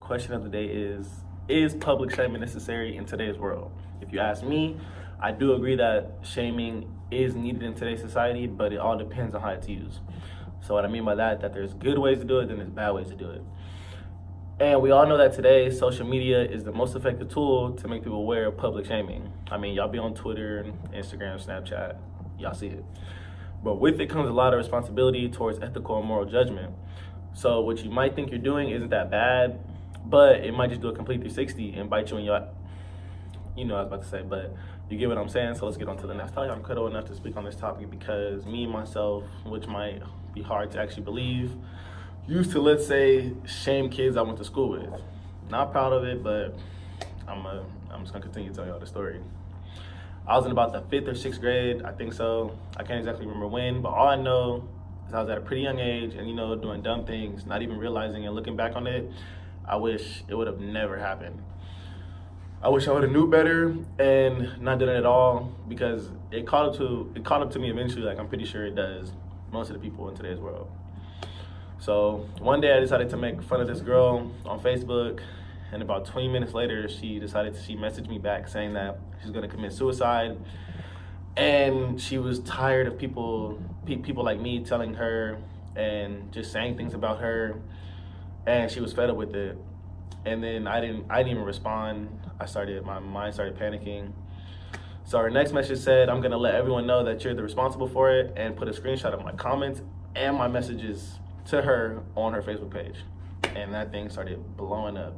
Question of the day is public shaming necessary in today's world? If you ask me, I do agree that shaming is needed in today's society, but it all depends on how it's used. So what I mean by that there's good ways to do it, then there's bad ways to do it. And we all know that today, social media is the most effective tool to make people aware of public shaming. I mean, y'all be on Twitter, Instagram, Snapchat, y'all see it. But with it comes a lot of responsibility towards ethical and moral judgment. So what you might think you're doing isn't that bad, but it might just do a complete 360 and bite you in your, you know what I was about to say, but you get what I'm saying. So let's get on to the next topic. I'm credible enough to speak on this topic because me, myself, which might be hard to actually believe, used to, let's say, shame kids I went to school with. Not proud of it, but I'm just gonna continue to tell y'all the story. I was in about the 5th or 6th grade, I think so. I can't exactly remember when, but all I know is I was at a pretty young age and, doing dumb things, not even realizing, and looking back on it, I wish it would have never happened. I wish I would have knew better and not done it at all, because it caught up to me eventually, like I'm pretty sure it does most of the people in today's world. So one day I decided to make fun of this girl on Facebook, and about 20 minutes later, she messaged me back saying that she's gonna commit suicide, and she was tired of people like me telling her and just saying things about her, and she was fed up with it. And then I didn't even respond. My mind started panicking. So her next message said, "I'm gonna let everyone know that you're the responsible for it," and put a screenshot of my comments and my messages to her on her Facebook page. And that thing started blowing up.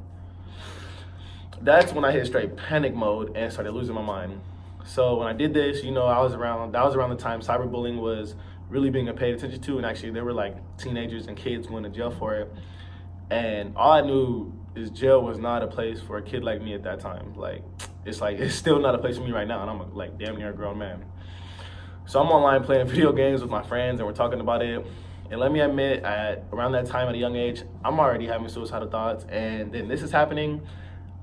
That's when I hit straight panic mode and started losing my mind. So when I did this, that was around the time cyberbullying was really being paid attention to, and actually there were like teenagers and kids going to jail for it. And all I knew is jail was not a place for a kid like me at that time. It's still not a place for me right now, and I'm damn near a grown man. So I'm online playing video games with my friends, and we're talking about it. And let me admit, around that time at a young age, I'm already having suicidal thoughts, and then this is happening.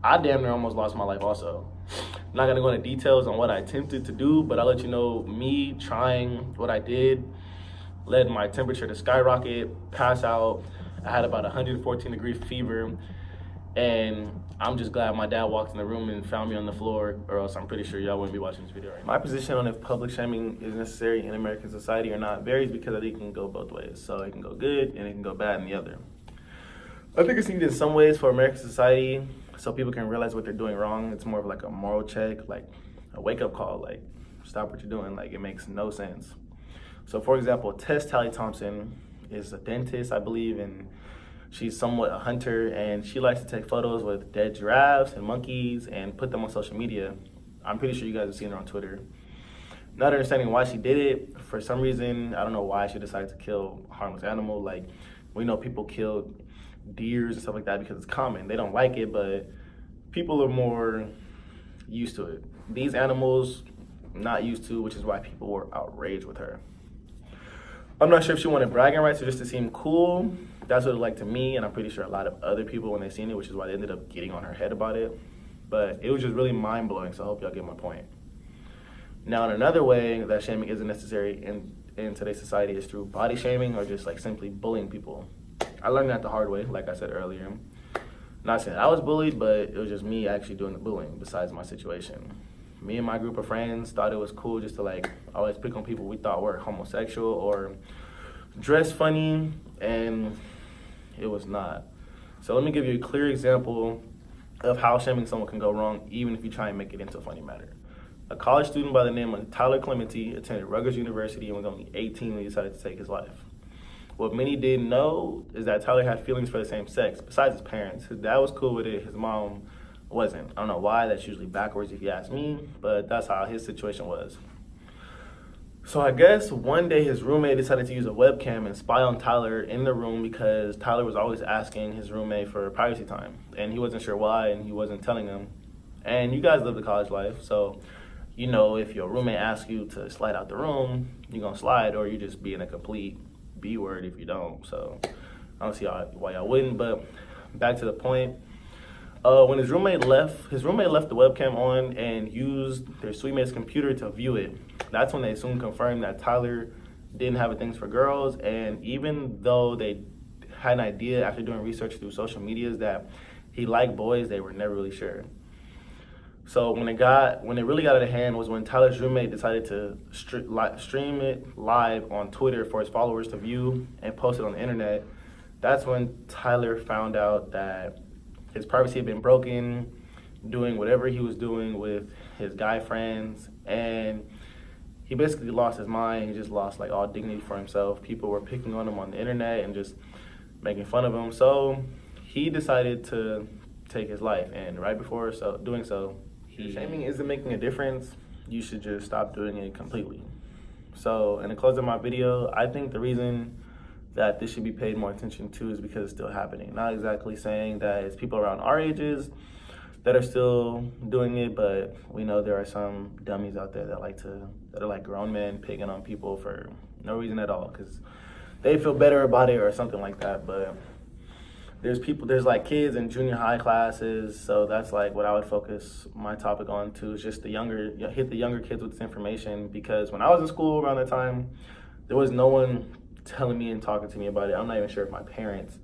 I damn near almost lost my life also. I'm not gonna go into details on what I attempted to do, but I'll let you know me trying what I did led my temperature to skyrocket, pass out. I had about 114-degree fever, and I'm just glad my dad walked in the room and found me on the floor, or else I'm pretty sure y'all wouldn't be watching this video right now. My position on if public shaming is necessary in American society or not varies because I think it can go both ways. So it can go good and it can go bad in the other. I think it's needed in some ways for American society so people can realize what they're doing wrong. It's more of like a moral check, like a wake-up call, like stop what you're doing, like it makes no sense. So for example, Tess Tally Thompson is a dentist, I believe, and she's somewhat a hunter, and she likes to take photos with dead giraffes and monkeys and put them on social media. I'm pretty sure you guys have seen her on Twitter. Not understanding why she did it. For some reason, I don't know why she decided to kill a harmless animal. Like, we know people kill deers and stuff like that because it's common. They don't like it, but people are more used to it. These animals, not used to, which is why people were outraged with her. I'm not sure if she wanted bragging rights or just to seem cool. That's what it like to me, and I'm pretty sure a lot of other people when they seen it, which is why they ended up getting on her head about it. But it was just really mind-blowing, so I hope y'all get my point. Now, in another way that shaming isn't necessary in today's society is through body shaming or just like simply bullying people. I learned that the hard way, like I said earlier. Not saying I was bullied, but it was just me actually doing the bullying besides my situation. Me and my group of friends thought it was cool just to always pick on people we thought were homosexual or dress funny, and it was not. So let me give you a clear example of how shaming someone can go wrong, even if you try and make it into a funny matter. A college student by the name of Tyler Clementi attended Rutgers University and was only 18 when he decided to take his life. What many didn't know is that Tyler had feelings for the same sex, besides his parents. His dad was cool with it, his mom wasn't. I don't know why, that's usually backwards if you ask me, but that's how his situation was. So I guess one day his roommate decided to use a webcam and spy on Tyler in the room because Tyler was always asking his roommate for privacy time, and he wasn't sure why, and he wasn't telling him. And you guys live the college life, so if your roommate asks you to slide out the room, you're gonna slide, or you just being a complete B word if you don't. So I don't see why y'all wouldn't, but back to the point. When his roommate left the webcam on and used their suitemate's computer to view it. That's when they soon confirmed that Tyler didn't have a thing for girls, and even though they had an idea after doing research through social medias that he liked boys, they were never really sure. So when it really got out of hand was when Tyler's roommate decided to stream it live on Twitter for his followers to view and post it on the internet. That's when Tyler found out that his privacy had been broken, doing whatever he was doing with his guy friends, and he basically lost his mind. He just lost like all dignity for himself. People were picking on him on the internet and just making fun of him. So he decided to take his life, and right before doing so, shaming isn't making a difference. You should just stop doing it completely. So in the close of my video, I think the reason that this should be paid more attention to is because it's still happening. Not exactly saying that it's people around our ages that are still doing it, but we know there are some dummies out there that are like grown men picking on people for no reason at all because they feel better about it or something like that. But there's like kids in junior high classes, so that's like what I would focus my topic on too, is just hit the younger kids with this information, because when I was in school around that time, there was no one telling me and talking to me about it. I'm not even sure if my parents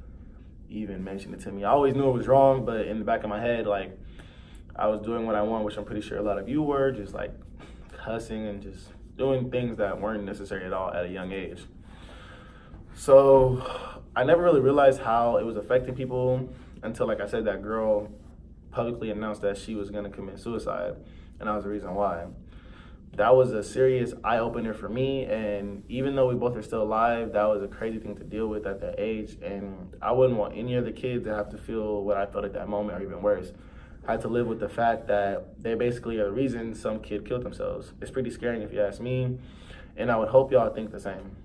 even mentioned it to me. I always knew it was wrong, but in the back of my head, like, I was doing what I want, which I'm pretty sure a lot of you were, just like cussing and just doing things that weren't necessary at all at a young age. So I never really realized how it was affecting people until, like I said, that girl publicly announced that she was gonna commit suicide, and that was the reason why. That was a serious eye-opener for me, and even though we both are still alive, that was a crazy thing to deal with at that age, and I wouldn't want any of the kids to have to feel what I felt at that moment, or even worse. I had to live with the fact that they basically are the reason some kid killed themselves. It's pretty scary if you ask me, and I would hope y'all think the same.